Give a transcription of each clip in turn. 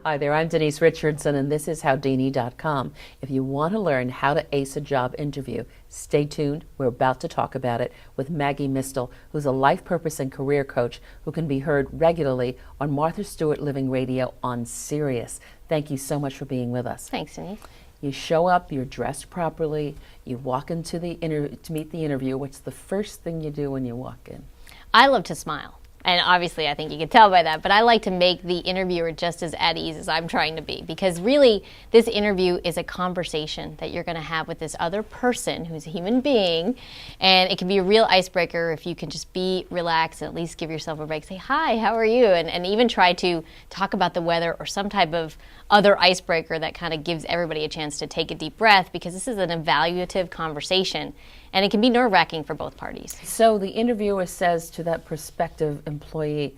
Hi there, I'm Denise Richardson, and this is Howdini.com. If you want to learn how to ace a job interview, stay tuned. We're about to talk about it with Maggie Mistel, who's a life purpose and career coach who can be heard regularly on Martha Stewart Living Radio on Sirius. Thank you so much for being with us. Thanks, Denise. You show up, you're dressed properly, you walk into to meet the interview. What's the first thing you do when you walk in? I love to smile. And obviously, I think you can tell by that, but I like to make the interviewer just as at ease as I'm trying to be, because really, this interview is a conversation that you're going to have with this other person who's a human being, and it can be a real icebreaker if you can just be relaxed and at least give yourself a break. Say, hi, how are you? And even try to talk about the weather or some type of other icebreaker that kind of gives everybody a chance to take a deep breath, because this is an evaluative conversation. And it can be nerve-wracking for both parties. So the interviewer says to that prospective employee,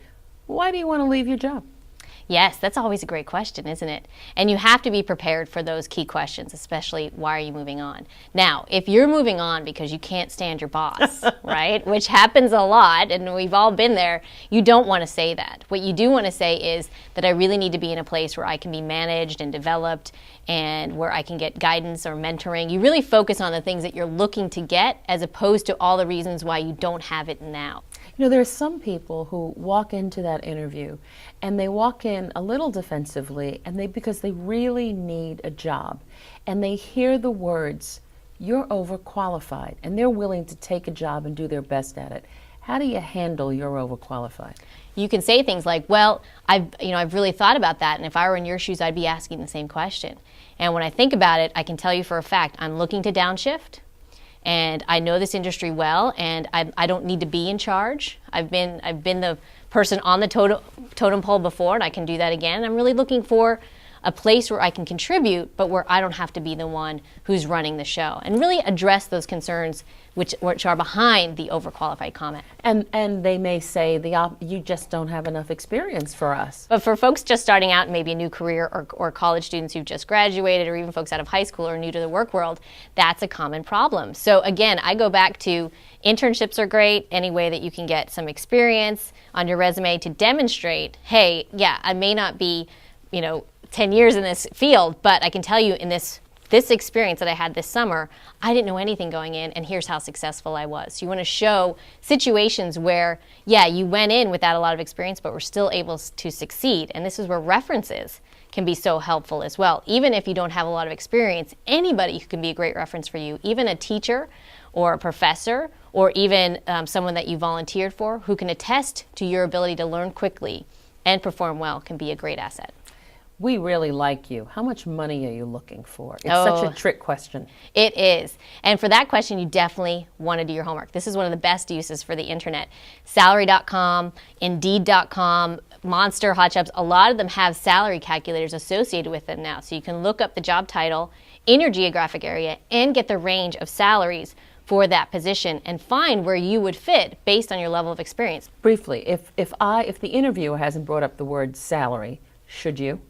why do you want to leave your job? Yes, that's always a great question, isn't it? And you have to be prepared for those key questions, especially why are you moving on? Now, if you're moving on because you can't stand your boss, right, which happens a lot, and we've all been there, you don't want to say that. What you do want to say is that I really need to be in a place where I can be managed and developed and where I can get guidance or mentoring. You really focus on the things that you're looking to get as opposed to all the reasons why you don't have it now. You know, there are some people who walk into that interview and they walk in a little defensively and because they really need a job, and they hear the words, you're overqualified, and they're willing to take a job and do their best at it. How do you handle you're overqualified? You can say things like, well, I've really thought about that, and if I were in your shoes, I'd be asking the same question. And when I think about it, I can tell you for a fact, I'm looking to downshift. And I know this industry well, and I don't need to be in charge. I've been the person on the totem pole before, and I can do that again. I'm really looking for a place where I can contribute, but where I don't have to be the one who's running the show, and really address those concerns which are behind the overqualified comment. And they may say, you just don't have enough experience for us. But for folks just starting out, maybe a new career, or college students who've just graduated, or even folks out of high school or new to the work world, that's a common problem. So again, I go back to internships are great, any way that you can get some experience on your resume to demonstrate, hey, yeah, I may not be, 10 years in this field, but I can tell you in this experience that I had this summer, I didn't know anything going in, and here's how successful I was. You want to show situations where, yeah, you went in without a lot of experience, but were still able to succeed. And this is where references can be so helpful as well. Even if you don't have a lot of experience, anybody who can be a great reference for you, even a teacher or a professor, or even someone that you volunteered for who can attest to your ability to learn quickly and perform well, can be a great asset. We really like you. How much money are you looking for? It's such a trick question. It is. And for that question, you definitely want to do your homework. This is one of the best uses for the internet. Salary.com, Indeed.com, Monster, HotJobs, a lot of them have salary calculators associated with them now. So you can look up the job title in your geographic area and get the range of salaries for that position and find where you would fit based on your level of experience. Briefly, if the interviewer hasn't brought up the word salary, should you?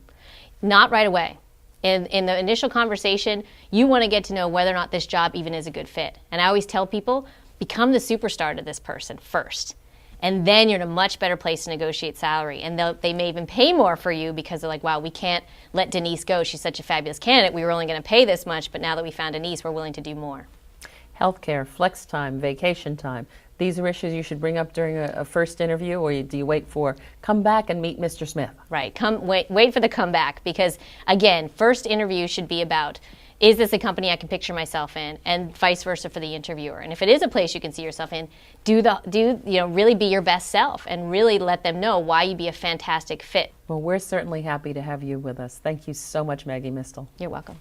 Not right away. In the initial conversation, you want to get to know whether or not this job even is a good fit. And I always tell people, become the superstar to this person first. And then you're in a much better place to negotiate salary. And they may even pay more for you because they're like, wow, we can't let Denise go. She's such a fabulous candidate. We were only going to pay this much, but now that we found Denise, we're willing to do more. Healthcare, flex time, vacation time. These are issues you should bring up during a first interview, or do you wait for come back and meet Mr. Smith? Right. Wait for the comeback, because again, first interview should be about, is this a company I can picture myself in, and vice versa for the interviewer. And if it is a place you can see yourself in, really be your best self and really let them know why you'd be a fantastic fit. Well, we're certainly happy to have you with us. Thank you so much, Maggie Mistel. You're welcome.